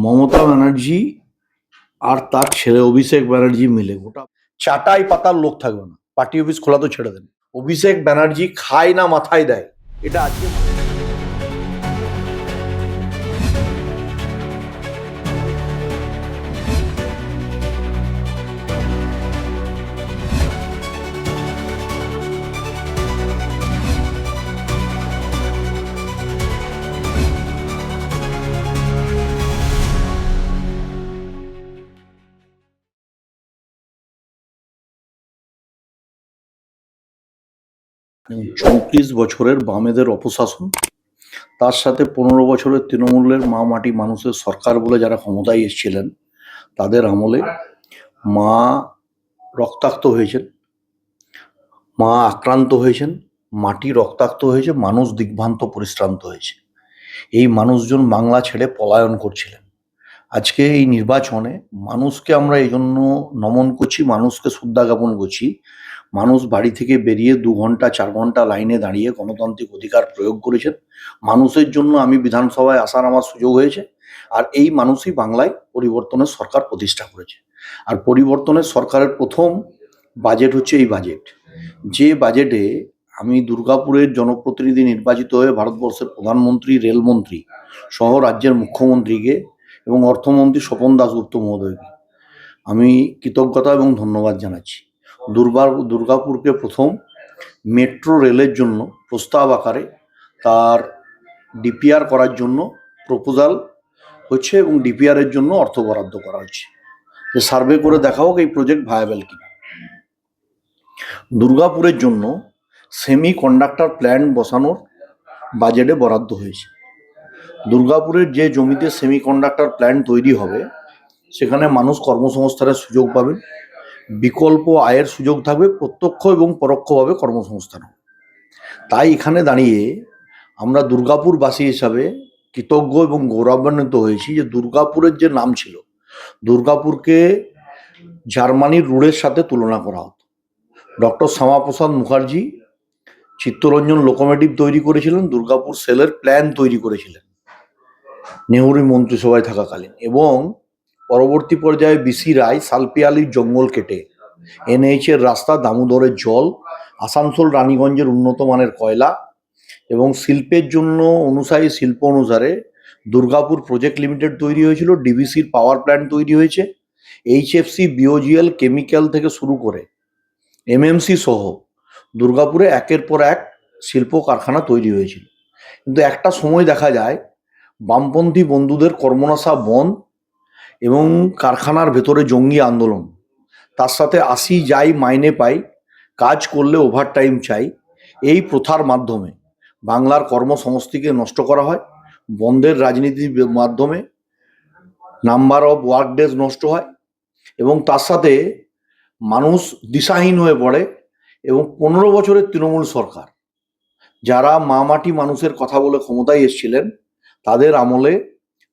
মমতা ব্যানার্জি আর তার ছেলে অভিষেক ব্যানার্জি মিলে গোটা চাটাই পাতার লোক থাকবে না। পার্টি অফিস খোলা তো ছেড়ে দেন। অভিষেক ব্যানার্জি খায় না মাথায় দেয়, এটা আজকে চৌত্রিশ বছরের বামেদের অপশাসন, তার সাথে 15 বছরের তৃণমূলের মা মাটি মানুষের সরকার বলে যারা ক্ষমতায় এসেছিলেন, তাদের আমলে মা রক্তাক্ত হয়েছেন, মা আক্রান্ত হয়েছেন, মাটি রক্তাক্ত হয়েছে, মানুষ দিগ্ভ্রান্ত পরিশ্রান্ত হয়েছে। এই মানুষজন বাংলা ছেড়ে পলায়ন করছিলেন। আজকে এই নির্বাচনে মানুষকে আমরা এই জন্য নমন করছি, মানুষকে শ্রদ্ধা জ্ঞাপন করছি। মানুষ বাড়ি থেকে বেরিয়ে 2 ঘন্টা 4 ঘন্টা লাইনে দাঁড়িয়ে গণতান্ত্রিক অধিকার প্রয়োগ করেছেন। মানুষের জন্য আমি বিধানসভায় আসার আমার সুযোগ হয়েছে। আর এই মানুষই বাংলায় পরিবর্তনের সরকার প্রতিষ্ঠা করেছে। আর পরিবর্তনের সরকারের প্রথম বাজেট হচ্ছে এই বাজেট, যে বাজেটে আমি দুর্গাপুরের জনপ্রতিনিধি নির্বাচিত হয়ে ভারতবর্ষের প্রধানমন্ত্রী, রেলমন্ত্রী সহ রাজ্যের মুখ্যমন্ত্রীকে এবং অর্থমন্ত্রী স্বপন দাশগুপ্ত মহোদয়কে আমি কৃতজ্ঞতা এবং ধন্যবাদ জানাচ্ছি। দুর্গাপুরকে প্রথম মেট্রো রেলের জন্য প্রস্তাব আকারে তার ডিপিআর করার জন্য প্রপোজাল হচ্ছে এবং ডিপিআরের জন্য অর্থ বরাদ্দ করা হচ্ছে, যে সার্ভে করে দেখা হোক এই প্রজেক্ট ভায়াবল কিনা। দুর্গাপুরের জন্য সেমি কন্ডাক্টর প্ল্যান্ট বসানোর বাজেটে বরাদ্দ হয়েছে। দুর্গাপুরের যে জমিতে সেমি কন্ডাক্টর প্ল্যান্ট তৈরি হবে, সেখানে মানুষ কর্মসংস্থানের সুযোগ পাবেন, বিকল্প আয়ের সুযোগ থাকবে, প্রত্যক্ষ এবং পরোক্ষভাবে কর্মসংস্থান হবে। তাই এখানে দাঁড়িয়ে আমরা দুর্গাপুরবাসী হিসাবে কৃতজ্ঞ এবং গৌরবান্বিত হয়েছি যে দুর্গাপুরের যে নাম ছিল, দুর্গাপুরকে জার্মানির রুড়ের সাথে তুলনা করা হতো। ডক্টর শ্যামাপ্রসাদ মুখার্জি চিত্তরঞ্জন লোকোমোটিভ তৈরি করেছিলেন, দুর্গাপুর সেলের প্ল্যান তৈরি করেছিলেন নেহরু মন্ত্রিসভায় থাকাকালীন, এবং পরবর্তী পর্যায়ে বিসি রায় সালপিয়ালির জঙ্গল কেটে এনএইচ এর রাস্তা, দামোদরের জল, আসানসোল রানীগঞ্জের উন্নত মানের কয়লা এবং শিল্পের জন্য অনুসারী শিল্প অনুসারে দুর্গাপুর প্রজেক্ট লিমিটেড তৈরি হয়েছিল, ডিভিসির পাওয়ার প্ল্যান্ট তৈরি হয়েছে, এইচএফসি, বিওজিএল, কেমিক্যাল থেকে শুরু করে এমএমসি সহ দুর্গাপুরে একের পর এক শিল্প কারখানা তৈরি হয়েছিল। কিন্তু একটা সময় দেখা যায় বামপন্থী বন্ধুদের কর্মনাশা বন্ধ এবং কারখানার ভেতরে জঙ্গি আন্দোলন, তার সাথে আসি যাই মাইনে পাই, কাজ করলে ওভারটাইম চাই, এই প্রথার মাধ্যমে বাংলার কর্মসংস্কৃতিকে নষ্ট করা হয়। বন্ধের রাজনীতির মাধ্যমে নাম্বার অফ ওয়ার্ক ডেজ নষ্ট হয় এবং তার সাথে মানুষ দিশাহীন হয়ে পড়ে। এবং 15 বছরের তৃণমূল সরকার, যারা মা মাটি মানুষের কথা বলে ক্ষমতায় এসেছিলেন, তাদের আমলে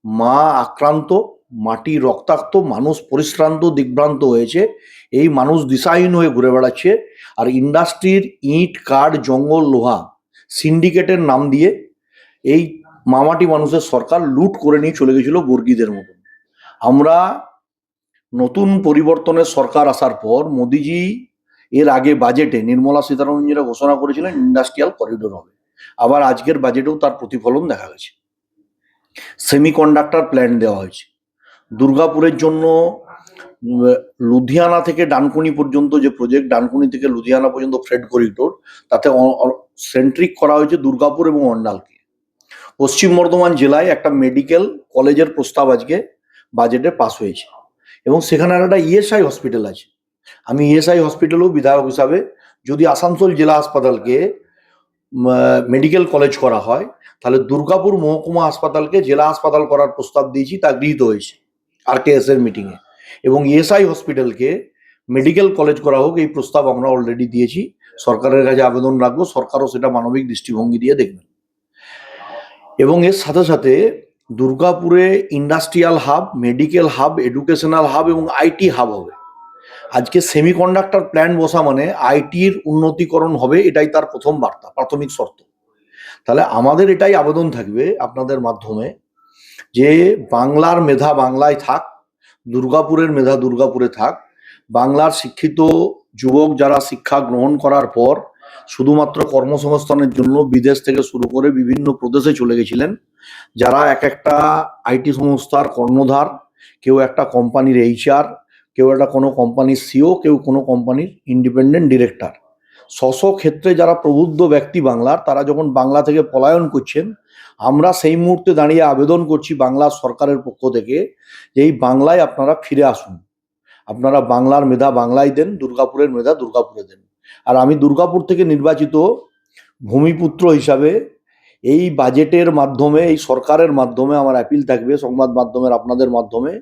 মা আক্রান্ত, মাটি রক্তাক্ত, মানুষ পরিশ্রান্ত দিগ্ভ্রান্ত হয়েছে। এই মানুষ দিশাহীন হয়ে ঘুরে বেড়াচ্ছে। আর ইন্ডাস্ট্রির ইট, কাঠ, জঙ্গল, লোহা সিন্ডিকেটের নাম দিয়ে এই মামাটি মানুষের সরকার লুট করে নিয়ে চলে গেছিল বর্গীদের মতন। আমরা নতুন পরিবর্তনের সরকার আসার পর মোদিজি এর আগে বাজেটে নির্মলা সীতারামনজিরা ঘোষণা করেছিলেন ইন্ডাস্ট্রিয়াল করিডোর হবে। আবার আজকের বাজেটেও তার প্রতিফলন দেখা গেছে। সেমিকন্ডাক্টর প্ল্যান্ট দেওয়া হয়েছে দুর্গাপুরের জন্য। লুধিয়ানা থেকে ডানকুনি পর্যন্ত যে প্রজেক্ট, ডানকুনি থেকে লুধিয়ানা পর্যন্ত ফ্রেড করিডোর, তাতে সেন্ট্রিক করা হয়েছে দুর্গাপুর এবং অন্ডালকে। পশ্চিম বর্ধমান জেলায় একটা মেডিকেল কলেজের প্রস্তাব আজকে বাজেটে পাস হয়েছে এবং সেখানে একটা ইএসআই হসপিটাল আছে। আমি ইএসআই হসপিটালও বিধায়ক হিসাবে, যদি আসানসোল জেলা হাসপাতালকে মেডিকেল কলেজ করা হয়, তাহলে দুর্গাপুর মহকুমা হাসপাতালকে জেলা হাসপাতাল করার প্রস্তাব দিয়েছি, তা গৃহীত হয়েছে আরকেএস এর মিটিংয়ে। এবং ইএসআই হসপিটালকে মেডিকেল কলেজ করা হোক, এই প্রস্তাব আমরা অলরেডি দিয়েছি, সরকারের কাছে আবেদন রাখবো, সরকারও সেটা মানবিক দৃষ্টিভঙ্গি দিয়ে দেখবেন। এবং এর সাথে সাথে দুর্গাপুরে industrial hub, medical hub, educational hub এবং আইটি হাব হবে। আজকে সেমিকন্ডাক্টর প্ল্যান্ট বসা মানে আইটির উন্নতিকরণ হবে, এটাই তার প্রথম বার্তা, প্রাথমিক শর্ত। তাহলে আমাদের এটাই আবেদন থাকবে আপনাদের মাধ্যমে, যে বাংলার মেধা বাংলায় থাক, দুর্গাপুরের মেধা দুর্গাপুরে থাক। বাংলার শিক্ষিত যুবক যারা শিক্ষা গ্রহণ করার পর শুধুমাত্র কর্মসংস্থানের জন্য বিদেশ থেকে শুরু করে বিভিন্ন প্রদেশে চলে গেছিলেন, যারা এক একটা আইটি সংস্থার কর্ণধার, কেউ একটা কোম্পানির এইচআর, কেউ একটা কোনো কোম্পানির সিও, কেউ কোনো কোম্পানির ইন্ডিপেন্ডেন্ট ডিরেক্টর, স্ব ক্ষেত্রে যারা প্রবুদ্ধ ব্যক্তি বাংলার, তারা যখন বাংলা থেকে পলায়ন করছেন, আমরা সেই মুহূর্তে দাঁড়িয়ে আবেদন করছি বাংলা সরকারের পক্ষ থেকে যে এই বাংলায় আপনারা ফিরে আসুন। আপনারা বাংলার মেধা বাংলায় দেন, দুর্গাপুরের মেধা দুর্গাপুরে দেন। আর আমি দুর্গাপুর থেকে নির্বাচিত ভূমিপুত্র হিসাবে এই বাজেটের মাধ্যমে, এই সরকারের মাধ্যমে আমার অ্যাপিল থাকবে সংবাদ মাধ্যমের আপনাদের মাধ্যমে,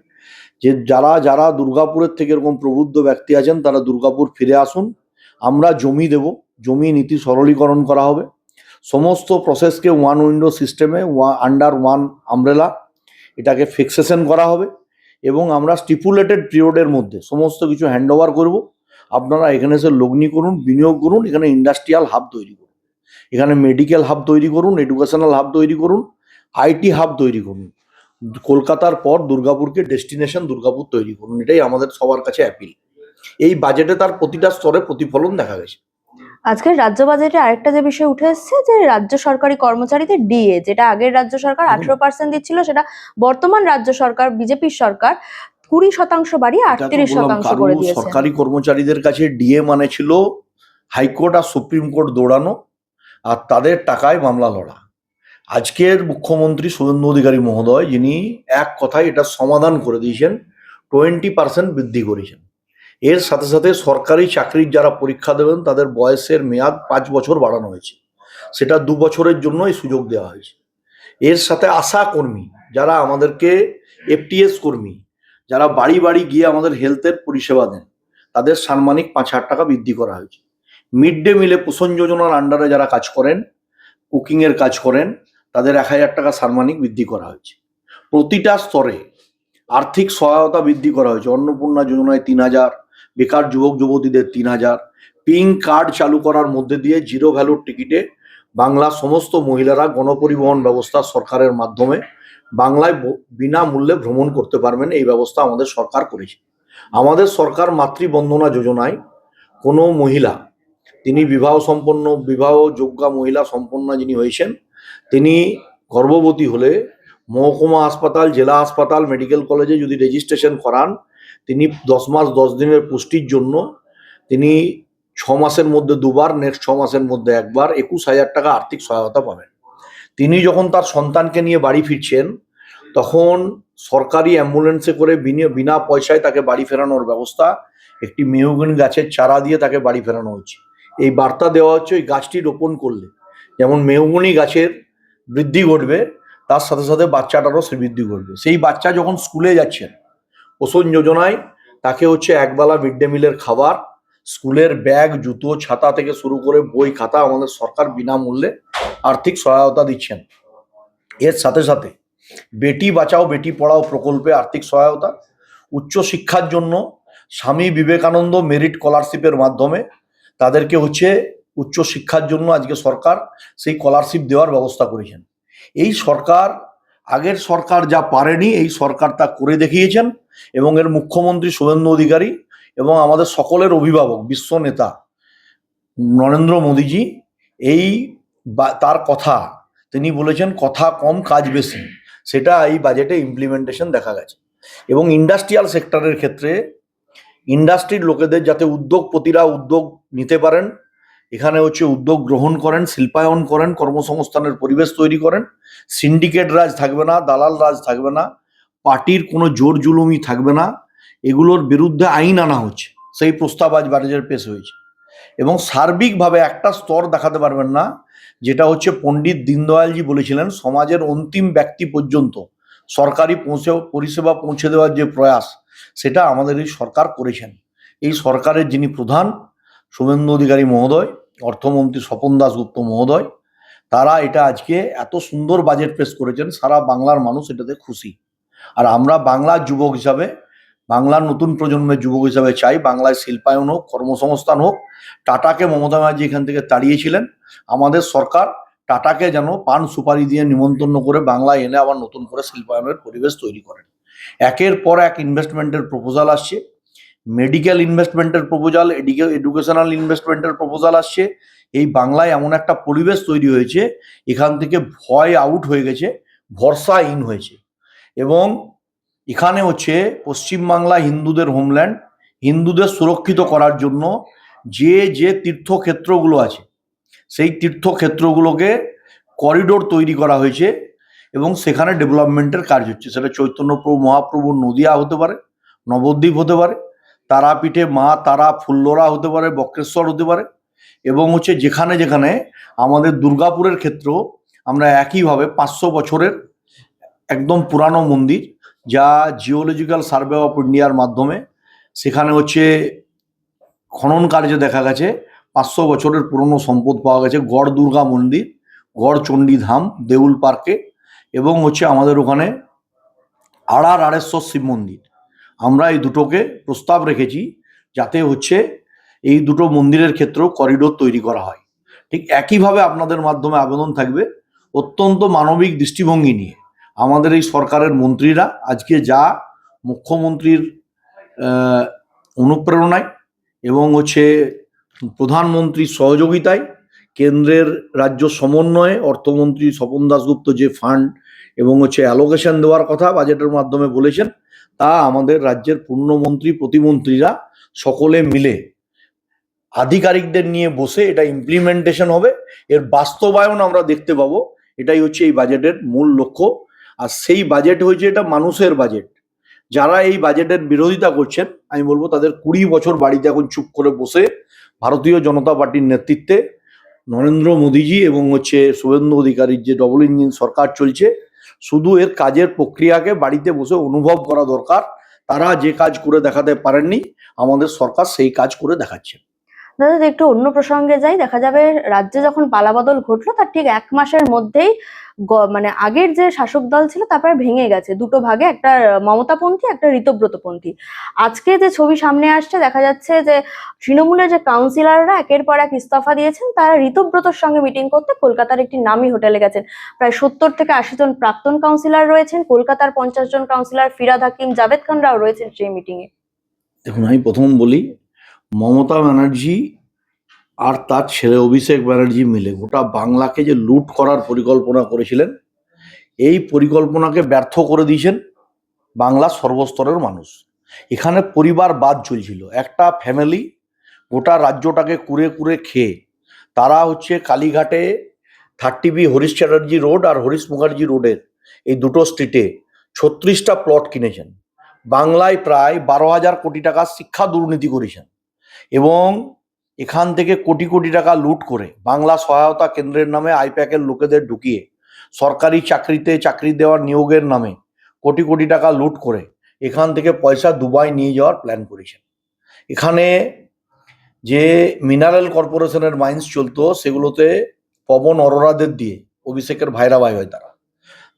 যে যারা যারা দুর্গাপুরের থেকে এরকম প্রবুদ্ধ ব্যক্তি আছেন তারা দুর্গাপুর ফিরে আসুন। আমরা জমি দেব, জমি নীতি সরলীকরণ করা হবে, সমস্ত প্রসেসকে ওয়ান উইন্ডো সিস্টেমে আন্ডার ওয়ান আমব্রেলা এটাকে ফিক্সেশন করা হবে, এবং আমরা স্টিপুলেটেড পিরিয়ডের মধ্যে সমস্ত কিছু হ্যান্ড ওভার করবো। আপনারা এখানে এসে লগ্নি করুন, বিনিয়োগ করুন, এখানে ইন্ডাস্ট্রিয়াল হাব তৈরি করুন, এখানে মেডিকেল হাব তৈরি করুন, এডুকেশনাল হাব তৈরি করুন, আইটি হাব তৈরি করুন। কলকাতার পর দুর্গাপুরকে ডেস্টিনেশন দুর্গাপুর তৈরি করুন, এটাই আমাদের সবার কাছে অ্যাপিল। এই বাজেটে তার প্রতিটা স্তরে প্রতিফলন দেখা গেছে। আজকের রাজ্য বাজেটে আরেকটা যে বিষয় উঠে এসেছে, যে রাজ্য সরকারি কর্মচারীদের ডিএ, যেটা আগের রাজ্য সরকার 18% দিচ্ছিল, সেটা বর্তমান রাজ্য সরকার, বিজেপির সরকার 20% বাড়িয়ে 38% করে দিয়েছে। সরকারি কর্মচারীদের কাছে ডিএ মানে ছিল হাইকোর্ট আর সুপ্রিম কোর্ট দৌড়ানো আর তাদের টাকায় মামলা লড়া। আজকের মুখ্যমন্ত্রী শুভেন্দু অধিকারী মহোদয়, যিনি এক কথায় এটা সমাধান করে দিয়েছেন, 20% বৃদ্ধি করেছেন। এর সাথে সাথে সরকারি চাকরির যারা পরীক্ষা দেবেন তাদের বয়সের মেয়াদ 5 বছর বাড়ানো হয়েছে, সেটা 2 বছরের জন্য এই সুযোগ দেওয়া হয়েছে। এর সাথে আশা কর্মী যারা আমাদেরকে, এফটিএস কর্মী যারা বাড়ি বাড়ি গিয়ে আমাদের হেলথের পরিষেবা দেন, তাদের সাম্মানিক 5,000 টাকা বৃদ্ধি করা হয়েছে। মিড ডে মিলে পোষণ যোজনার আন্ডারে যারা কাজ করেন, কুকিংয়ের কাজ করেন, তাদের 1,000 টাকা সাম্মানিক বৃদ্ধি করা হয়েছে। প্রতিটা স্তরে আর্থিক সহায়তা বৃদ্ধি করা হয়েছে। অন্নপূর্ণা যোজনায় 3,000, বেকার যুবক যুবতীদের 3,000, পিঙ্ক কার্ড চালু করার মধ্যে দিয়ে জিরো ভ্যালুর টিকিটে বাংলার সমস্ত মহিলারা গণপরিবহন ব্যবস্থা সরকারের মাধ্যমে বাংলায় বিনামূল্যে ভ্রমণ করতে পারবেন, এই ব্যবস্থা আমাদের সরকার করেছে। আমাদের সরকার মাতৃবন্দনা যোজনায় কোনো মহিলা, তিনি বিবাহযোগ্যা মহিলা সম্পন্ন যিনি হয়েছেন, তিনি গর্ভবতী হলে মহকুমা হাসপাতাল, জেলা হাসপাতাল, মেডিকেল কলেজে যদি রেজিস্ট্রেশন করান, তিনি 10 মাস 10 দিনের পুষ্টির জন্য তিনি 6 মাসের মধ্যে 2 বার, নেক্সট 6 মাসের মধ্যে 1 বার 21,000 টাকা আর্থিক সহায়তা পাবেন। তিনি যখন তার সন্তানকে নিয়ে বাড়ি ফিরছেন, তখন সরকারি অ্যাম্বুলেন্সে করে বিনা পয়সায় তাকে বাড়ি ফেরানোর ব্যবস্থা, একটি মেহগনি গাছের চারা দিয়ে তাকে বাড়ি ফেরানো হচ্ছে। এই বার্তা দেওয়া হচ্ছে ওই গাছটি রোপণ করলে যেমন মেহগনি গাছের বৃদ্ধি ঘটবে, তার সাথে সাথে বাচ্চাটারও সে বৃদ্ধি ঘটবে। সেই বাচ্চা যখন স্কুলে যাচ্ছেন, পোষণ যোজনায় তাকে হচ্ছে একবেলা মিড ডে মিলের খাবার, স্কুলের ব্যাগ, জুতো, ছাতা থেকে শুরু করে বই খাতা আমাদের সরকার বিনামূল্যে আর্থিক সহায়তা দিচ্ছেন। এর সাথে সাথে বেটি বাঁচাও বেটি পড়াও প্রকল্পে আর্থিক সহায়তা, উচ্চশিক্ষার জন্য স্বামী বিবেকানন্দ মেরিট স্কলারশিপের মাধ্যমে তাদেরকে হচ্ছে উচ্চশিক্ষার জন্য আজকে সরকার সেই স্কলারশিপ দেওয়ার ব্যবস্থা করেছেন। এই সরকার, আগের সরকার যা পারেনি এই সরকার তা করে দেখিয়েছেন, এবং এর মুখ্যমন্ত্রী শুভেন্দু অধিকারী এবং আমাদের সকলের অভিভাবক বিশ্ব নেতা নরেন্দ্র মোদীজি, এই তার কথা তিনি বলেছেন, কথা কম কাজ বেশি, সেটা এই বাজেটে ইমপ্লিমেন্টেশন দেখা গেছে। এবং ইন্ডাস্ট্রিয়াল সেক্টরের ক্ষেত্রে ইন্ডাস্ট্রির লোকেদের যাতে উদ্যোগপতিরা উদ্যোগ নিতে পারেন, এখানে হচ্ছে উদ্যোগ গ্রহণ করেন, শিল্পায়ন করেন, কর্মসংস্থানের পরিবেশ তৈরি করেন, সিন্ডিকেট রাজ থাকবে না, দালাল রাজ থাকবে না, পার্টির কোনো জোর জুলুমি থাকবে না, এগুলোর বিরুদ্ধে আইন আনা হচ্ছে, সেই প্রস্তাব আজ বাজেটের পেশ হয়েছে। এবং সার্বিকভাবে একটা স্তর দেখাতে পারবেন না, যেটা হচ্ছে পণ্ডিত দীনদয়ালজি বলেছিলেন, সমাজের অন্তিম ব্যক্তি পর্যন্ত সরকারি পরিষেবা পৌঁছে দেওয়ার যে প্রয়াস, সেটা আমাদের এই সরকার করেছেন। এই সরকারের যিনি প্রধান শুভেন্দু অধিকারী মহোদয়, অর্থমন্ত্রী স্বপন দাশগুপ্ত মহোদয়, তারা এটা আজকে এত সুন্দর বাজেট পেশ করেছেন, সারা বাংলার মানুষ এটাতে খুশি। আর আমরা বাংলার যুবক হিসাবে, বাংলার নতুন প্রজন্মের যুবক হিসাবে চাই বাংলায় শিল্পায়ন হোক, কর্মসংস্থান হোক। টাটাকে মমতা ব্যানার্জি এখান থেকে তাড়িয়েছিলেন, আমাদের সরকার টাটাকে যেন পান সুপারি দিয়ে নিমন্ত্রণ করে বাংলায় এনে আবার নতুন করে শিল্পায়নের পরিবেশ তৈরি করেন। একের পর এক ইনভেস্টমেন্টের প্রপোজাল আসছে, মেডিকেল ইনভেস্টমেন্টের প্রপোজাল, এডুকেশনাল ইনভেস্টমেন্টের প্রপোজাল আসছে। এই বাংলায় এমন একটা পরিবেশ তৈরি হয়েছে, এখান থেকে ভয় আউট হয়ে গেছে, ভরসা ইন হয়েছে। এবং এখানে হচ্ছে পশ্চিমবাংলা হিন্দুদের হোমল্যান্ড, হিন্দুদের সুরক্ষিত করার জন্য যে যে তীর্থক্ষেত্রগুলো আছে সেই তীর্থক্ষেত্রগুলোকে করিডোর তৈরি করা হয়েছে এবং সেখানে ডেভেলপমেন্টের কাজ হচ্ছে। সেটা চৈতন্যপ্রভু মহাপ্রভুর নদিয়া হতে পারে, নবদ্বীপ হতে পারে, তারাপীঠে মা তারা ফুল্লরা হতে পারে, বক্রেশ্বর হতে পারে, এবং হচ্ছে যেখানে যেখানে আমাদের দুর্গাপুরের ক্ষেত্রেও আমরা একইভাবে 500 বছরের একদম পুরানো মন্দির, যা জিওলজিক্যাল সার্ভে অফ ইন্ডিয়ার মাধ্যমে সেখানে হচ্ছে খনন কার্যে দেখা গেছে 500 বছরের পুরনো সম্পদ পাওয়া গেছে। গড় দুর্গা মন্দির, গড় চণ্ডী ধাম দেউল পার্কে, এবং হচ্ছে আমাদের ওখানে আড়ারেশ্বর শিব মন্দির। আমরা এই দুটোকে প্রস্তাব রেখেছি যাতে হচ্ছে এই দুটো মন্দিরের ক্ষেত্রেও করিডোর তৈরি করা হয়। ঠিক একইভাবে আপনাদের মাধ্যমে আবেদন থাকবে, অত্যন্ত মানবিক দৃষ্টিভঙ্গি নিয়ে আমাদের এই সরকারের মন্ত্রীরা আজকে যা মুখ্যমন্ত্রীর অনুপ্রেরণায় এবং হচ্ছে প্রধানমন্ত্রীর সহযোগিতায়, কেন্দ্রের রাজ্য সমন্বয়ে অর্থমন্ত্রী স্বপন দাশগুপ্ত যে ফান্ড এবং হচ্ছে অ্যালোকেশন দেওয়ার কথা বাজেটের মাধ্যমে বলেছেন, তা আমাদের রাজ্যের পূর্ণমন্ত্রী প্রতিমন্ত্রীরা সকলে মিলে আধিকারিকদের নিয়ে বসে এটা ইমপ্লিমেন্টেশন হবে, এর বাস্তবায়ন আমরা দেখতে পাবো। এটাই হচ্ছে এই বাজেটের মূল লক্ষ্য। আর সেই বাজেট হয়েছে এটা মানুষের বাজেট। যারা এই বাজেটের বিরোধিতা করছেন আমি বলবো তাদের 20 বছর বাড়িতে এখন চুপ করে বসে ভারতীয় জনতা পার্টির নেতৃত্বে নরেন্দ্র মোদীজি এবং হচ্ছে শুভেন্দু অধিকারীর যে ডবল ইঞ্জিন সরকার চলছে, শুধু এর কাজের প্রক্রিয়াকে বাড়িতে বসে অনুভব করা দরকার। তারা যে কাজ করে দেখাতে পারেননি, আমাদের সরকার সেই কাজ করে দেখাচ্ছে। দাদা একটু অন্য প্রসঙ্গে যাই, দেখা যাবে রাজ্যে যখন পালাবদল ঘটলো তার ঠিক 1 মাসের মধ্যেই মানে আগের যে শাসক দল ছিল তারপরে ভেঙে গেছে দুটো ভাগে, একটা মমতাপন্থী একটা ঋতব্রতপন্থী। আজকে যে ছবি সামনে আসছে দেখা যাচ্ছে যে তৃণমূলের যে কাউন্সিলররা একের পর এক ইস্তফা দিয়েছেন, তারা ঋতব্রতর সঙ্গে মিটিং করতে কলকাতার একটি নামী হোটেলে গেছেন। প্রায় 70 থেকে 80 জন প্রাক্তন কাউন্সিলর রয়েছেন, কলকাতার 50 জন কাউন্সিলর ফিরাদ হাকিম, জাভেদ খানরাও রয়েছেন সেই মিটিং এ। দেখুন, আমি প্রথম বলি, মমতা ব্যানার্জি আর তার ছেলে অভিষেক ব্যানার্জি মিলে গোটা বাংলাকে যে লুট করার পরিকল্পনা করেছিলেন, এই পরিকল্পনাকে ব্যর্থ করে দিয়েছেন বাংলার সর্বস্তরের মানুষ। এখানে পরিবারবাদ চলছিল, একটা ফ্যামিলি গোটা রাজ্যটাকে কুরে কুরে খেয়ে তারা হচ্ছে কালীঘাটে 30B হরিশ চ্যাটার্জি রোড আর হরিশ মুখার্জি রোডের এই দুটো স্ট্রিটে 36টা প্লট কিনেছেন। বাংলায় প্রায় 12,000 কোটি টাকা শিক্ষা দুর্নীতি করেছেন এবং এখান থেকে কোটি কোটি টাকা লুট করে বাংলা সহায়তা কেন্দ্রের নামে আইপ্যাকের লোকেদের ঢুকিয়ে সরকারি চাকরিতে চাকরি দেওয়ার নিয়োগের নামে কোটি কোটি টাকা লুট করে এখান থেকে পয়সা দুবাই নিয়ে যাওয়ার প্ল্যান করেছেন। এখানে যে মিনারেল কর্পোরেশনের মাইন্স চলতো সেগুলোতে পবন অরোরাদের দিয়ে, অভিষেকের ভাইরা ভাই হয় তারা,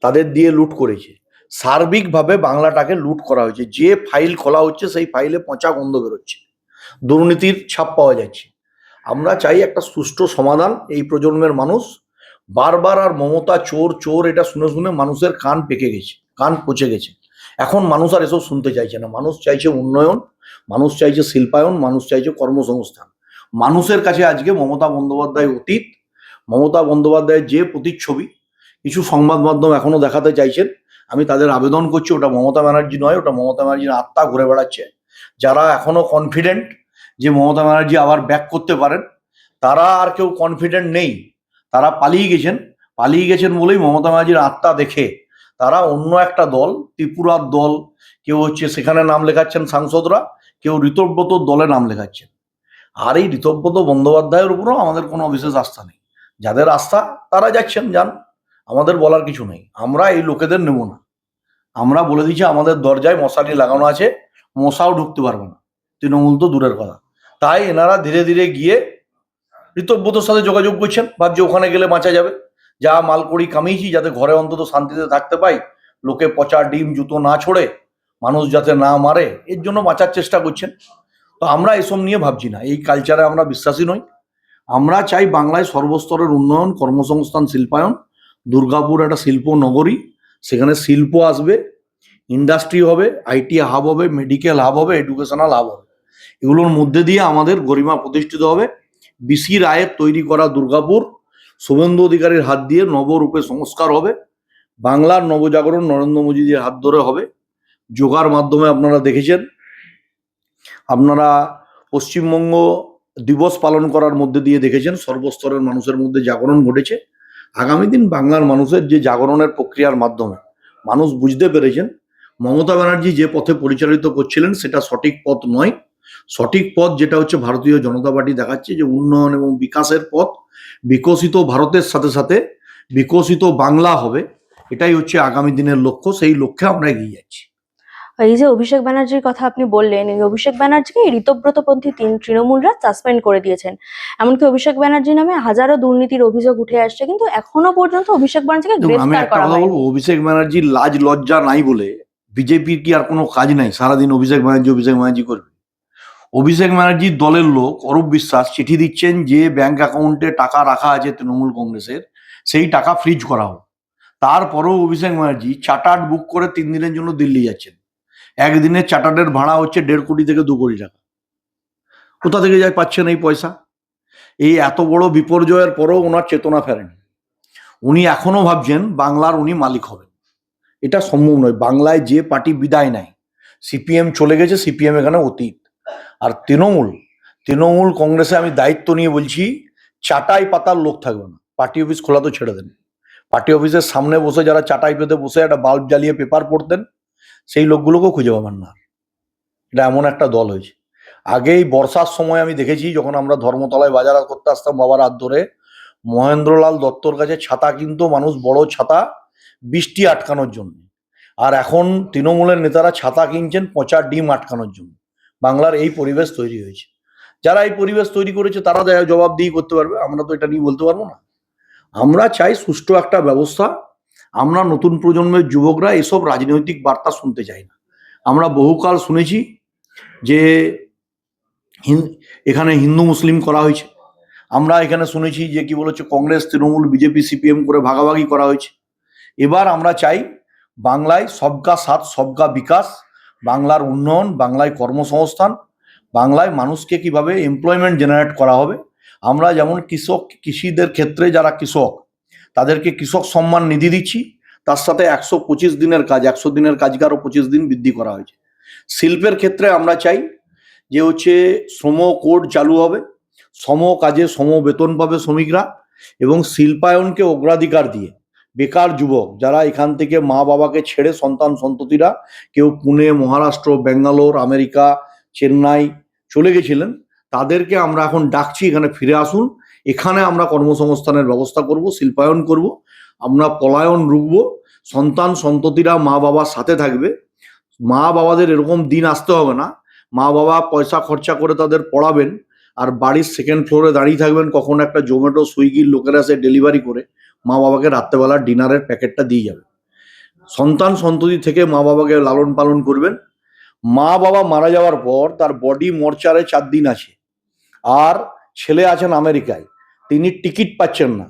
তাদের দিয়ে লুট করেছে। সার্বিকভাবে বাংলাটাকে লুট করা হয়েছে। যে ফাইল খোলা হচ্ছে সেই ফাইলে পচা গন্ধ বেরোচ্ছে, দুর্নীতির ছাপ পাওয়া যাচ্ছে। আমরা চাই একটা সুষ্ঠু সমাধান। এই প্রজন্মের মানুষ বারবার আর মমতা চোর চোর এটা শুনে শুনে মানুষের কান পেকে গেছে, কান পচে গেছে। এখন মানুষ আর এসব শুনতে চাইছে না। মানুষ চাইছে উন্নয়ন, মানুষ চাইছে শিল্পায়ন, মানুষ চাইছে কর্মসংস্থান। মানুষের কাছে আজকে মমতা বন্দ্যোপাধ্যায় অতীত। মমতা বন্দ্যোপাধ্যায়ের যে প্রতিচ্ছবি কিছু সংবাদ মাধ্যম এখনো দেখাতে চাইছেন, আমি তাদের আবেদন করছি, ওটা মমতা ব্যানার্জি নয়, ওটা মমতা ব্যানার্জির আত্মা ঘুরে বেড়াচ্ছে। যারা এখনো কনফিডেন্ট যে মমতা ব্যানার্জি আবার ব্যাক করতে পারেন, তারা আর কেউ কনফিডেন্ট নেই। তারা পালিয়ে গেছেন বলেই মমতা ব্যানার্জির আত্মা দেখে তারা অন্য একটা দল, ত্রিপুরার দল, কেউ হচ্ছে সেখানে নাম লেখাচ্ছেন সাংসদরা, কেউ ঋতব্রত দলে নাম লেখাচ্ছেন। আর এই ঋতব্রত বন্দ্যোপাধ্যায়ের উপরও আমাদের কোনো বিশেষ আস্থা নেই। যাদের আস্থা তারা যাচ্ছেন, যান, আমাদের বলার কিছু নেই। আমরা এই লোকেদের নেব না। আমরা বলে দিচ্ছি আমাদের দরজায় মশারি লাগানো আছে, মশাও ঢুকতে পারবে না, তৃণমূল তো দূরের কথা। তাই এনারা ধীরে ধীরে গিয়ে ঋতব্রতর সাথে যোগাযোগ করছেন, ভাবছে ওখানে গেলে বাঁচা যাবে। যা মালকড়ি কামিয়েছি যাতে ঘরে অন্তত শান্তিতে থাকতে পাই, লোকে পচা ডিম জুতো না ছোড়ে, মানুষ যাতে না মারে, এর জন্য বাঁচার চেষ্টা করছেন। তো আমরা এসব নিয়ে ভাবছি না, এই কালচারে আমরা বিশ্বাসী নই। আমরা চাই বাংলায় সর্বস্তরের উন্নয়ন, কর্মসংস্থান, শিল্পায়ন। দুর্গাপুর একটা শিল্প নগরী, সেখানে শিল্প আসবে, ইন্ডাস্ট্রি হবে, আইটি হাব হবে, মেডিকেল হাব হবে, এডুকেশনাল হাব হবে। এগুলোর মধ্যে দিয়ে আমাদের গরিমা প্রতিষ্ঠিত হবে। বিসি রায়ের তৈরি করা দুর্গাপুর শুভেন্দু অধিকারীর হাত দিয়ে নবরূপে সংস্কার হবে। বাংলার নবজাগরণ নরেন্দ্র মোদীজির হাত ধরে হবে। যোগার মাধ্যমে আপনারা দেখেছেন, আপনারা পশ্চিমবঙ্গ দিবস পালন করার মধ্যে দিয়ে দেখেছেন সর্বস্তরের মানুষের মধ্যে জাগরণ ঘটেছে। আগামী দিন বাংলার মানুষের যে জাগরণের প্রক্রিয়ার মাধ্যমে মানুষ বুঝতে পেরেছেন মমতা ব্যানার্জি যে পথে পরিচালিত করছিলেন সেটা সঠিক পথ নয়। সঠিক পথ যেটা হচ্ছে ভারতীয় জনতা পার্টি দেখাচ্ছে যে উন্নয়ন এবং বিকাশের পথ, বিকশিত ভারতের সাথে সাথে বিকশিত বাংলা হবে, এটাই হচ্ছে আগামী দিনের লক্ষ্য। সেই লক্ষ্যে আমরা এগিয়ে যাচ্ছি। এই যে অভিষেক ব্যানার্জির কথা আপনি বললেন, এই অভিষেক ব্যানার্জিকে ঋতব্রতপন্থী তৃণমূলরা সাসপেন্ড করে দিয়েছেন। এমনকি অভিষেক ব্যানার্জি নামে হাজারো দুর্নীতির অভিযোগ উঠে আসছে, কিন্তু এখনো পর্যন্ত অভিষেক ব্যানার্জিকে আমি গ্রেফতার একটা করা কথা বলবো, হয়নি। অভিষেক ব্যানার্জির লাজ লজ্জা নাই বলে বিজেপির কি আর কোনো কাজ নাই? সারাদিন অভিষেক ব্যানার্জি করবে। অভিষেক ব্যানার্জির দলের লোক অরূপ বিশ্বাস চিঠি দিচ্ছেন যে ব্যাংক অ্যাকাউন্টে টাকা রাখা আছে তৃণমূল কংগ্রেসের, সেই টাকা ফ্রিজ করা হোক। তারপরেও অভিষেক ব্যানার্জি চার্টার্ড বুক করে 3 দিনের জন্য দিল্লি যাচ্ছেন। একদিনের চার্টার্ডের ভাড়া হচ্ছে 1.5 কোটি থেকে 2 কোটি টাকা। কোথা থেকে যায় পাচ্ছেন এই পয়সা? এই এত বড় বিপর্যয়ের পরেও ওনার চেতনা ফেরেনি। উনি এখনো ভাবছেন বাংলার উনি মালিক হবেন। এটা সম্ভব নয়। বাংলায় যে পার্টি বিদায় নেয়, সিপিএম চলে গেছে, সিপিএম এখানে অতীত। আর তৃণমূল কংগ্রেসে আমি দায়িত্ব নিয়ে বলছি, চাটাই পাতার লোক থাকবে না। পার্টি অফিস খোলা তো ছেড়ে দেন। পার্টি অফিসের সামনে বসে যারা চাটাই পেতে বসে একটা বাল্ব জ্বালিয়ে পেপার পড়তেন, সেই লোকগুলোকেও খুঁজে পাবেন না। এটা এমন একটা দল হয়েছে। আগেই বর্ষার সময় আমি দেখেছি, যখন আমরা ধর্মতলায় বাজার করতে আসতাম বাবার হাত ধরে, মহেন্দ্রলাল দত্তর কাছে ছাতা কিনতো মানুষ, বড় ছাতা, বৃষ্টি আটকানোর জন্য। আর এখন তৃণমূলের নেতারা ছাতা কিনছেন পচা ডিম আটকানোর জন্য। বাংলার এই পরিবেশ তৈরি হয়েছে। যারা এই পরিবেশ তৈরি করেছে তারা জবাবদিহি করতে পারবে, আমরা তো এটা নিয়ে বলতে পারবো না। আমরা চাই সুষ্ঠু একটা ব্যবস্থা। আমরা নতুন প্রজন্মের যুবকরা এসব রাজনৈতিক বার্তা শুনতে চাই না। আমরা বহুকাল শুনেছি যে এখানে হিন্দু মুসলিম করা হয়েছে। আমরা এখানে শুনেছি যে কি বলেছে কংগ্রেস তৃণমূল বিজেপি সিপিএম করে ভাগাভাগি করা হয়েছে। এবার আমরা চাই বাংলায় সবকা সাথ সবকা বিকাশ, বাংলার উন্নয়ন, বাংলায় কর্মসংস্থান, বাংলায় মানুষকে কিভাবে এমপ্লয়মেন্ট জেনারেট করা হবে। আমরা যেমন কৃষিদের ক্ষেত্রে যারা কৃষক, তাদেরকে কৃষক সম্মান নিধি দিচ্ছি, তার সাথে 125 দিনের কাজ, 100 দিনের কাজকে আরো 25 দিন বৃদ্ধি করা হয়েছে। শিল্পের ক্ষেত্রে আমরা চাই যে হচ্ছে শ্রম কোড চালু হবে, সম কাজে সম বেতন পাবে শ্রমিকরা, এবং শিল্পায়নকে অগ্রাধিকার দিয়ে বেকার যুবক যারা এখান থেকে মা বাবাকে ছেড়ে সন্তান সন্ততিরা কেউ পুনে, মহারাষ্ট্র, ব্যাঙ্গালোর, আমেরিকা, চেন্নাই চলে গেছিলেন, তাদেরকে আমরা এখন ডাকছি এখানে ফিরে আসুন। এখানে আমরা কর্মসংস্থানের ব্যবস্থা করব, শিল্পায়ন করব, আমরা পলায়ন রুখব, সন্তান সন্ততিরা মা বাবার সাথে থাকবে। মা বাবাদের এরকম দিন আসতে হবে না, মা বাবা পয়সা খরচা করে তাদের পড়াবেন আর বাড়ির সেকেন্ড ফ্লোরে দাঁড়িয়ে থাকবেন কখন একটা জোম্যাটো সুইগির লোকেরা এসে ডেলিভারি করে মা বাবাকে রাত্রেবেলা ডিনারের প্যাকেটটা দিয়ে যাবে। সন্তান সন্ততি থেকে মা বাবাকে লালন পালন করবেন। মা বাবা মারা যাওয়ার পর তার বডি মর্চারে 4 দিন আছে, আর ছেলে আছেন আমেরিকায়, তিনি টিকিট পাচ্ছেন না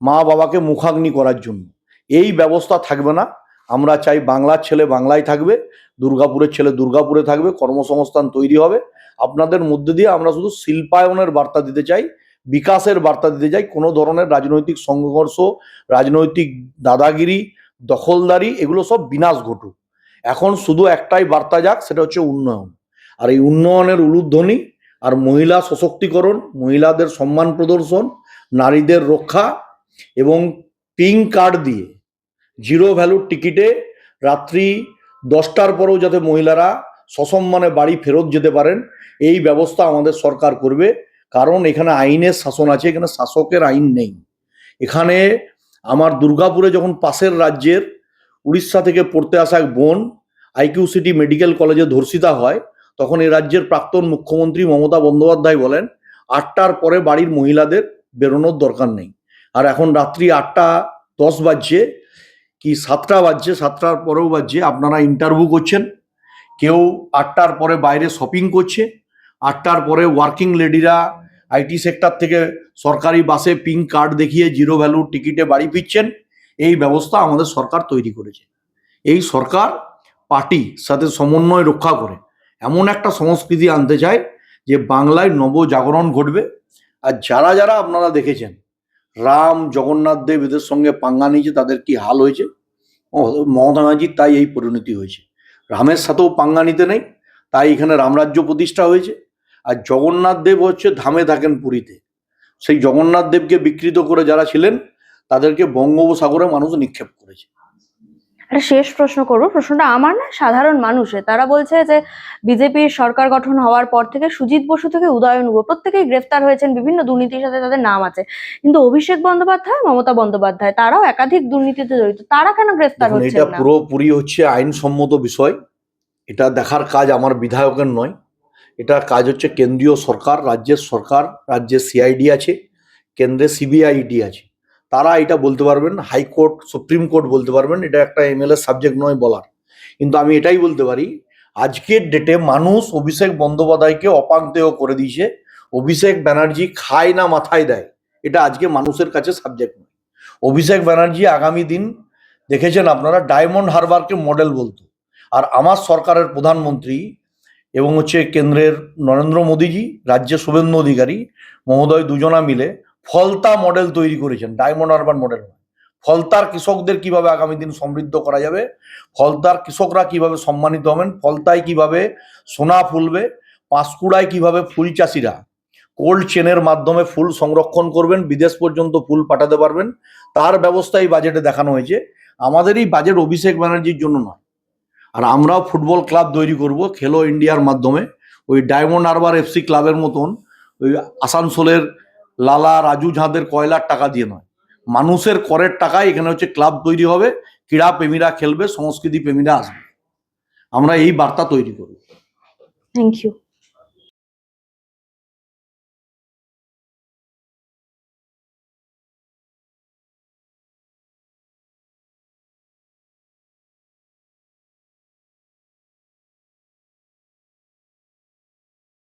মা বাবাকে মুখাগ্নি করার জন্য। এই ব্যবস্থা থাকবে না। আমরা চাই বাংলার ছেলে বাংলায় থাকবে, দুর্গাপুরের ছেলে দুর্গাপুরে থাকবে, কর্মসংস্থান তৈরি হবে। আপনাদের মধ্যে দিয়ে আমরা শুধু শিল্পায়নের বার্তা দিতে চাই, বিকাশের বার্তা দিতে চাই। কোনো ধরনের রাজনৈতিক সংঘর্ষ, রাজনৈতিক দাদাগিরি, দখলদারি, এগুলো সব বিনাশ ঘটুক। এখন শুধু একটাই বার্তা যাক, সেটা হচ্ছে উন্নয়ন। আর এই উন্নয়নের উলুধ্বনি আর মহিলা সশক্তিকরণ, মহিলাদের সম্মান প্রদর্শন, নারীদের রক্ষা, এবং পিঙ্ক কার্ড দিয়ে জিরো ভ্যালুর টিকিটে রাত্রি 10টার পরেও যাতে মহিলারা সসম্মানে বাড়ি ফেরত যেতে পারেন, এই ব্যবস্থা আমাদের সরকার করবে। কারণ এখানে আইনের শাসন আছে, এখানে শাসকের আইন নেই। এখানে আমার দুর্গাপুরে যখন পাশের রাজ্যের উড়িষ্যা থেকে পড়তে আসা এক বোন আইকিউ সিটি মেডিকেল কলেজে ধর্ষিতা হয়, তখন এই রাজ্যের প্রাক্তন মুখ্যমন্ত্রী মমতা বন্দ্যোপাধ্যায় বলেন 8টার পরে বাড়ির মহিলাদের বেরোনোর দরকার নেই। আর এখন রাত্রি 8:10 বাজছে কি 7টা বাজছে, 7টার পরেও বাজছে, আপনারা ইন্টারভিউ করছেন, কেউ 8টার পরে বাইরে শপিং করছে, 8টার পরে ওয়ার্কিং লেডিরা আইটি সেক্টর থেকে সরকারি বাসে পিঙ্ক কার্ড দেখিয়ে জিরো ভ্যালু টিকিটে বাড়ি ফিরছেন। এই ব্যবস্থা আমাদের সরকার তৈরি করেছে। এই সরকার পার্টির সাথে সমন্বয় রক্ষা করে এমন একটা সংস্কৃতি আনতে চায় যে বাংলায় নবজাগরণ ঘটবে। আর যারা যারা আপনারা দেখেছেন রাম জগন্নাথ দেব এদের সঙ্গে পাঙ্গা নিয়েছে, তাদের কি হাল হয়েছে, মমতা ব্যানার্জির তাই এই পরিণতি হয়েছে। রামের সাথেও পাঙ্গা নিতে নেই, তাই এখানে রামরাজ্য প্রতিষ্ঠা হয়েছে। আর জগন্নাথ দেব হচ্ছে ধামে থাকেন পুরীতে, সেই জগন্নাথ দেবকে বিকৃত করে যারা ছিলেন তাদেরকে বঙ্গোপসাগরে মানুষ নিক্ষেপ করেছে। একটা শেষ প্রশ্ন করবো, প্রশ্নটা আমার না, সাধারণ মানুষের। তারা বলছে যে বিজেপির সরকার গঠন হওয়ার পর থেকে সুজিত বসু থেকে উদয়ন গুহ প্রত্যেকেই গ্রেফতার হয়েছেন, বিভিন্ন দুর্নীতির সাথে তাদের নাম আছে, কিন্তু অভিষেক বন্দ্যোপাধ্যায়, মমতা বন্দ্যোপাধ্যায় তারাও একাধিক দুর্নীতিতে জড়িত, তারা কেন গ্রেফতার দেখুন, হচ্ছেন এটা না? পুরোপুরি হচ্ছে আইনসম্মত বিষয়। এটা দেখার কাজ আমার বিধায়কের নয়, এটা কাজ হচ্ছে কেন্দ্রীয় সরকার, রাজ্যের সরকার, রাজ্যে সিআইডি আছে, কেন্দ্রে সিবিআইডি আছে, তারা এটা বলতে পারবেন। হাইকোর্ট, সুপ্রিম কোর্ট বলতে পারবেন, এটা একটা এমএলএ সাবজেক্ট নয় বলার। কিন্তু আমি এটাই বলতে পারি, আজকের ডেটে মানুষ অভিষেক বন্দ্যোপাধ্যায়কে অপাঙ্ক্তেয় করে দিয়েছে। অভিষেক ব্যানার্জি খায় না মাথায় দেয়, এটা আজকে মানুষের কাছে সাবজেক্ট নয়। অভিষেক ব্যানার্জি আগামী দিন দেখেছেন আপনারা ডায়মন্ড হারবারকে মডেল বলতো। আর আমার সরকারের প্রধানমন্ত্রী এবং হচ্ছে কেন্দ্রের নরেন্দ্র মোদীজি, রাজ্যে শুভেন্দু অধিকারী মহোদয় দুজনা মিলে ফলতা মডেল তৈরি করেছেন, ডায়মন্ড হারবার মডেল নয়। ফলতার কৃষকদের কিভাবে আগামী দিন সমৃদ্ধ করা যাবে, ফলতার কৃষকরা কিভাবে সম্মানিত হবেন, ফলতায় কিভাবে সোনা ফুলবে, পাঁশকুড়ায় কিভাবে ফুল চাষিরা কোল্ড চেনের মাধ্যমে ফুল সংরক্ষণ করবেন, বিদেশ পর্যন্ত ফুল পাঠাতে পারবেন, তার ব্যবস্থা এই বাজেটে দেখানো হয়েছে। আমাদের এই বাজেট অভিষেক ব্যানার্জির জন্য নয়। আর আমরাও ফুটবল ক্লাব তৈরি করব খেলো ইন্ডিয়ার মাধ্যমে, ওই ডায়মন্ড হারবার এফসি ক্লাবের মতন ওই আসানসোলের লালা রাজু ঝাঁদের কয়লার টাকা দিয়ে নয়, মানুষের করের টাকায় এখানে হচ্ছে ক্লাব তৈরি হবে, ক্রীড়া প্রেমীরা খেলবে, সংস্কৃতি প্রেমীরা আসবে। আমরা এই বার্তা তৈরি করব। Thank you.